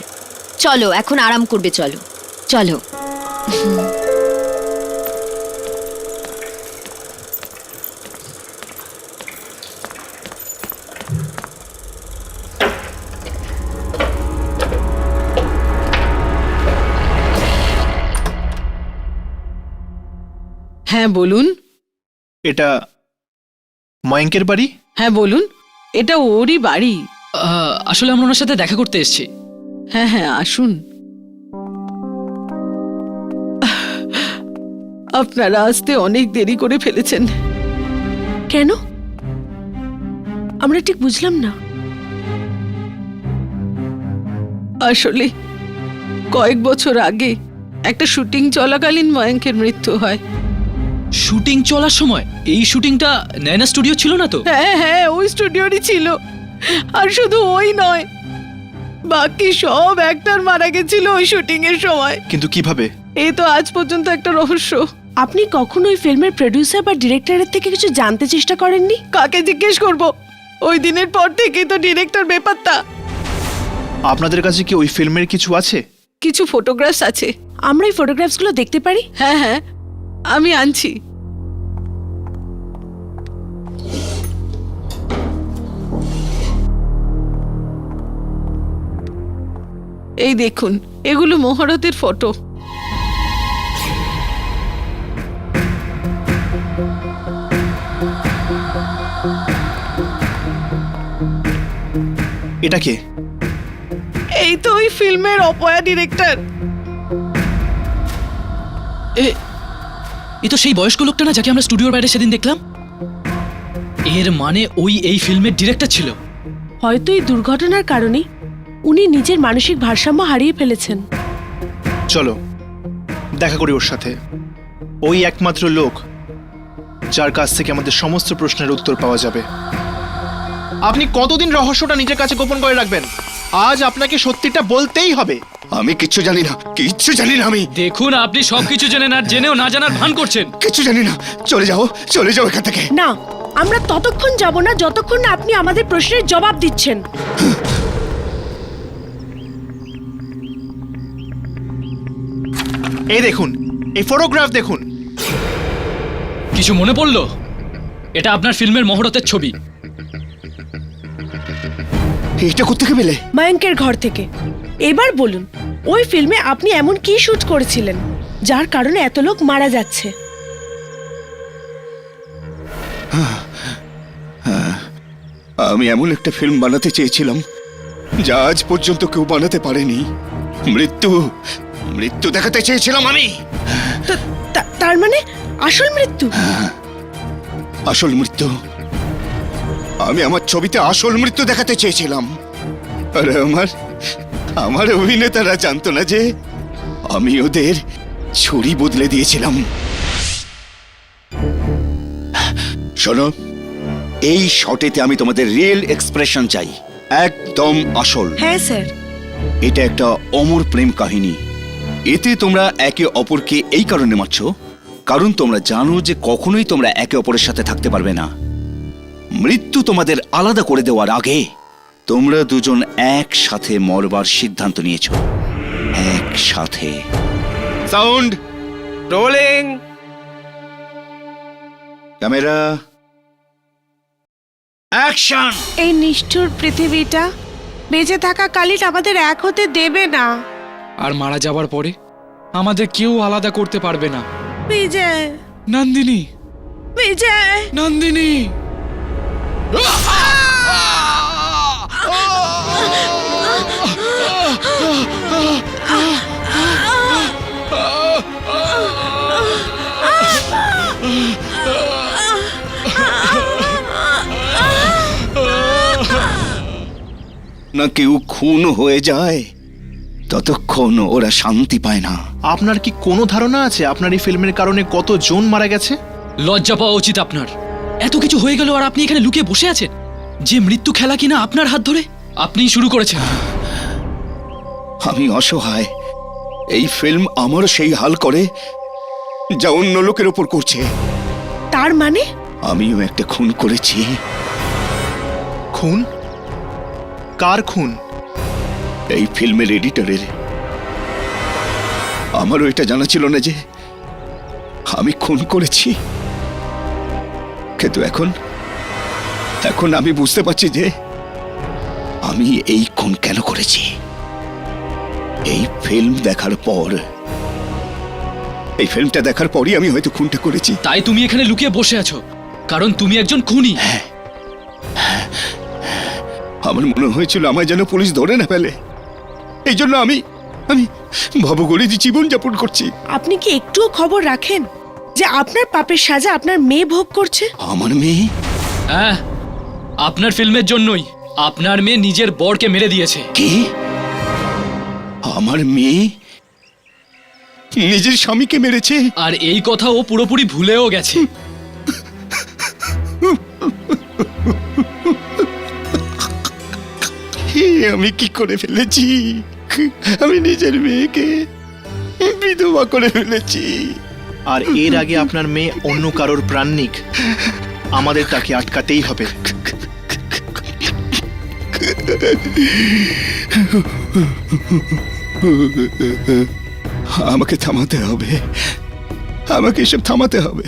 S9: চলো এখন আরাম করবে, চলো চলো।
S13: হ্যাঁ বলুন।
S5: এটা ময়ঙ্কের বাড়ি?
S13: হ্যাঁ বলুন, এটা ওরই বাড়ি।
S4: আসলে আমরা ওনার সাথে দেখা করতে এসেছি।
S13: হ্যাঁ হ্যাঁ আসুন। আপনারা আসতে অনেক দেরি করে ফেলেছেন।
S6: কেন? আমরা ঠিক বুঝলাম না।
S13: আসলে কয়েক বছর আগে একটা শুটিং চলাকালীন ময়ঙ্কের মৃত্যু হয়।
S4: শুটিং চলার সময়? এই শুটিংটা নয়না স্টুডিও ছিল না তো?
S13: হ্যাঁ হ্যাঁ ওই স্টুডিওরই ছিল। আর শুধু ওই নয়, বাকি সব অ্যাক্টর মারা গেছিল ওই শুটিং এর সময়।
S5: কিন্তু কিভাবে?
S13: এই তো আজ পর্যন্ত একটা রহস্য।
S6: আপনি কখনো ওই ফিল্মের প্রোডিউসার বা ডিরেক্টরের থেকে কিছু জানতে চেষ্টা করেননি?
S13: কাকে জিজ্ঞেস করব? ওই দিনের পর থেকেই তো ডিরেক্টর বেপাত্তা।
S5: আপনাদের কাছে কি ওই ফিল্মের কিছু আছে?
S13: কিছু ফটোগ্রাফস আছে।
S6: আমরা এই ফটোগ্রাফসগুলো দেখতে পারি?
S13: হ্যাঁ হ্যাঁ আমি আনছি। এই দেখুন, এগুলো মহরতের ফটো।
S5: এটা কে?
S13: এই তো ওই ফিল্মের অপয়া ডিরেক্টর।
S4: এ তো সেই বয়স্ক লোকটা না, যাকে আমরা স্টুডিওর বাইরে সেদিন দেখলাম? এর মানে ওই এই ফিল্মের ডিরেক্টর ছিল।
S6: হয়তো এই দুর্ঘটনার কারণে উনি নিজের মানসিক ভারসাম্য হারিয়ে ফেলেছেন।
S5: চলো দেখা করি ওর সাথে। ওই একমাত্র লোক যার কাছ থেকে আমাদের সমস্ত প্রশ্নের উত্তর পাওয়া যাবে। আপনি কতদিন রহস্যটা নিজের কাছে গোপন করে রাখবেন? আজ আপনাকে সত্যিটা বলতেই হবে।
S1: আমি কিচ্ছু জানি না, কিচ্ছু জানি না আমি।
S4: দেখুন, আপনি সবকিছু জেনেন আর জেনেও না জানার ভান করছেন।
S1: কিচ্ছু জানি না, চলে যাও এখান থেকে।
S6: না, আমরা ততক্ষণ যাব না যতক্ষণ না আপনি আমাদের প্রশ্নের জবাব দিচ্ছেন।
S5: এই দেখুন, এই ফটোগ্রাফ দেখুন।
S4: কিছু মনে পড়লো? এটা আপনার ফিল্মের মহরতের ছবি।
S1: এইটা কোত্থেকে পেলে?
S6: ময়ঙ্কের ঘর থেকে। এবার বলুন, ওই ফিল্মে আপনি এমন কি শুট করেছিলেন যার কারণে এত লোক মারা যাচ্ছে?
S1: আমি এমন একটা ফিল্ম বানাতে চেয়েছিলাম যা আজ পর্যন্ত কেউ বানাতে পারেনি। মৃত্যু দেখাতে চেয়েছিলাম আমি।
S6: তার মানে আসল মৃত্যু?
S1: আসল মৃত্যু। আমি আমার ছবিতে আসল মৃত্যু দেখাতে চেয়েছিলাম। আরে আমার অভিনেতারা জানতো না যে আমি ওদের ছুরি বদলে দিয়েছিলাম। শোনো, এই শটেতে আমি তোমাদের রিয়েল এক্সপ্রেশন চাই, একদম আসল।
S6: হ্যাঁ স্যার।
S1: এটা একটা অমর প্রেম কাহিনী। এতে তোমরা একে অপরকে এই কারণে মারছো কারণ তোমরা জানো যে কখনোই তোমরা একে অপরের সাথে থাকতে পারবে না। মৃত্যু তোমাদের আলাদা করে দেওয়ার আগে তোমরা দুজন একসাথে মরবার সিদ্ধান্ত নিয়েছো, একসাথে। Sound rolling, camera action.
S6: এই নিষ্ঠুর পৃথিবীটা বেঁচে থাকা কালিট আমাদের এক হতে দেবে না।
S2: আর মারা যাবার পরে আমাদের কেউ আলাদা করতে পারবে না।
S6: বিজয়,
S2: নন্দিনী,
S6: বিজয়,
S2: নন্দিনী।
S1: না কেউ খুন হয়ে যায় ততক্ষণ ওরা শান্তি পায় না।
S5: আপনার কি কোনো ধারণা আছে আপনার এই ফিল্মের কারণে কতজন মারা গেছে?
S4: লজ্জা পাওয়া উচিত আপনার। এত কিছু হয়ে গেল আর আপনি এখানে লুকিয়ে বসে আছেন। যে মৃত্যু খেলা কিনা আপনার হাত ধরে আপনিই শুরু করেছেন।
S1: আমি অসহায়। এই ফিল্ম আমারও সেই হাল করে যা অন্য লোকের ওপর করছে।
S6: তার মানে
S1: আমিও একটা খুন করেছি।
S5: খুন? কার খুন?
S1: এই ফিল্মের এডিটরের। আমারও এটা জানা ছিল না যে আমি খুন করেছি, কিন্তু এখন আমি বুঝতে পারছি যে আমি এই খুন কেন করেছি। এই ফিল্মটা দেখার পরই আমি হয়তো খুনটা করেছি।
S4: তাই তুমি এখানে লুকিয়ে বসে আছো কারণ তুমি একজন খুনি।
S1: আমার মনে হয়েছিল আমায় যেন পুলিশ ধরে না ফেলে, এই জন্য আমি ভবঘুরে জীবন যাপন করছি।
S6: আপনি কি একটুও খবর রাখেন যে আপনার পাপের সাজা আপনার মেয়ে ভোগ করছে?
S1: আমার মেয়ে?
S4: হ্যাঁ, আপনার ফিল্মের জন্যই আপনার মেয়ে নিজের বরকে মেরে দিয়েছে।
S1: কি? আমার মেয়ে নিজের স্বামীকে মেরেছে?
S4: আর এই কথা ও পুরোপুরি ভুলেও গেছে।
S1: আমি কি করে ফেলেছি? আমি নিজের মেয়েকে বিধবা করে ফেলেছি।
S5: আর এর আগে আপনার মেয়ে অন্য কারোর প্রাণ নিক, আমাদের তাকে আটকাতেই হবে।
S1: আমাকে থামাতে হবে, আমাকে এসব থামাতে হবে।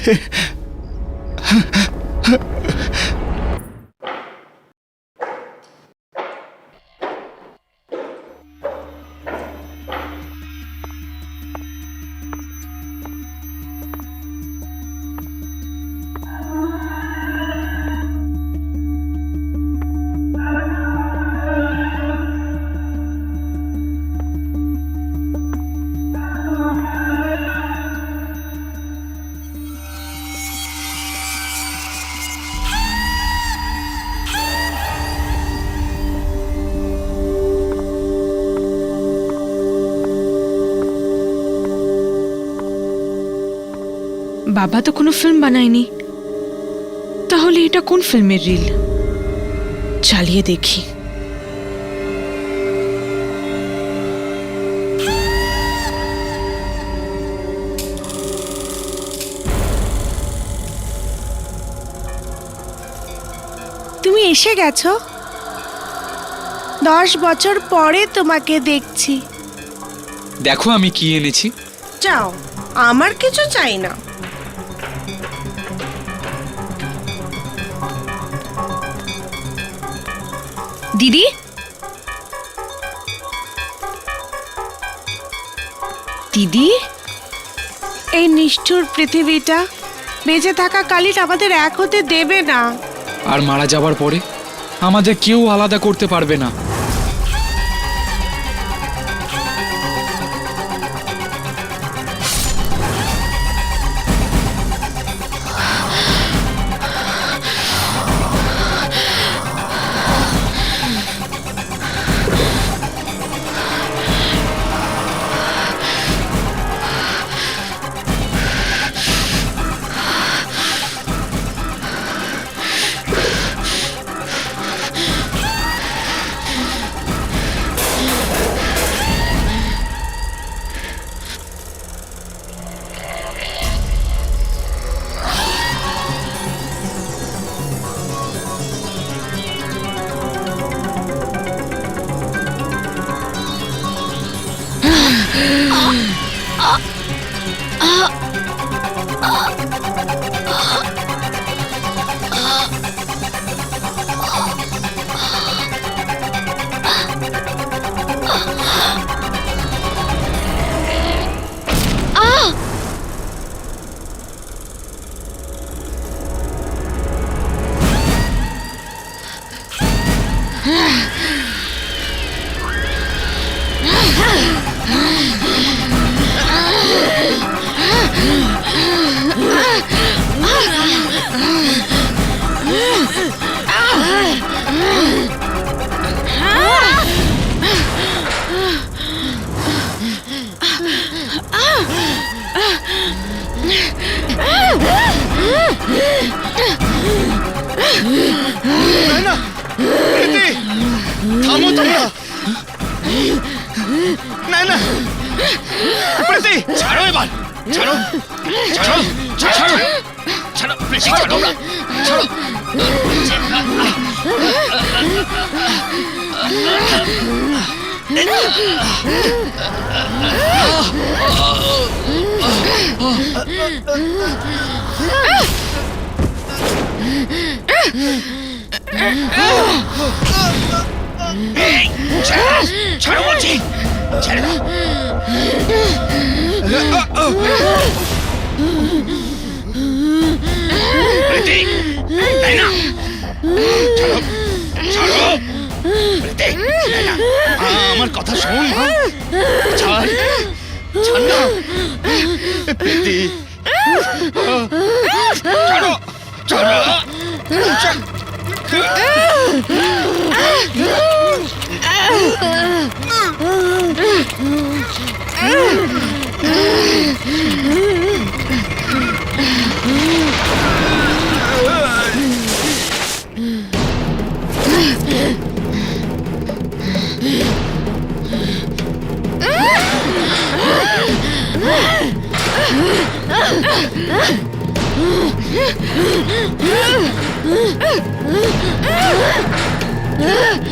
S8: বাবা তো কোনো ফিল্ম বানায়নি, তাহলে এটা কোন ফিল্মের রিল? চালিয়ে দেখি।
S6: তুমি এসে গেছো? 10 বছর পরে তোমাকে দেখছি।
S2: দেখো আমি কি এনেছি।
S6: যাও, আমার কিছু চাই না।
S9: দিদি, দিদি,
S6: এই নিষ্ঠুর পৃথিবীটা বেঁচে থাকা কালীন আমাদের এক হতে দেবে না।
S2: আর মারা যাবার পরে আমাদের কেউ আলাদা করতে পারবে না।
S5: নয়না, প্রীতি, থামো তোমরা। নয়না, প্রীতি,
S2: ছাড়ো এবার, ছাড়ো, ছাড়ো, ছাড়ো, ছাড়ো, প্লিজ ছাড়ো না, ছাড়ো। এই, ছাড়ো বলছি, ছেড়ে দাও। প্রীতি, নায়না, ছাড়ো, ছাড়ো, প্রীতি, নায়না, আমার কথা শোন মা, ছাড়, ছাড় না, প্রীতি, ছাড়ো, ছাড়ো,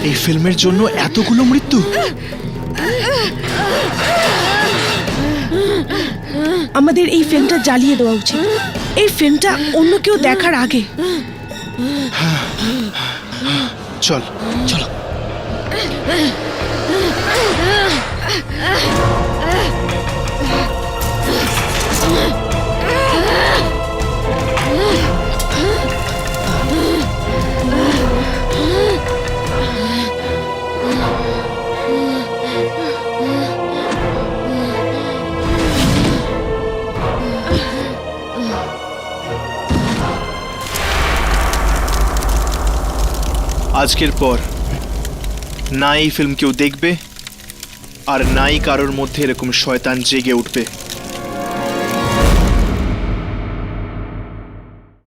S5: এই ফিল্মের জন্য এতগুলো মৃত্যু?
S6: আমাদের এই ফিল্মটা জ্বালিয়ে দেওয়া উচিত, এই ফিল্মটা অন্য কেউ দেখার আগে।
S5: চল, চলো। আজকের পর না এই ফিল্ম কেউ দেখবে, আর নাই কারোর মধ্যে এরকম শয়তান জেগে উঠবে।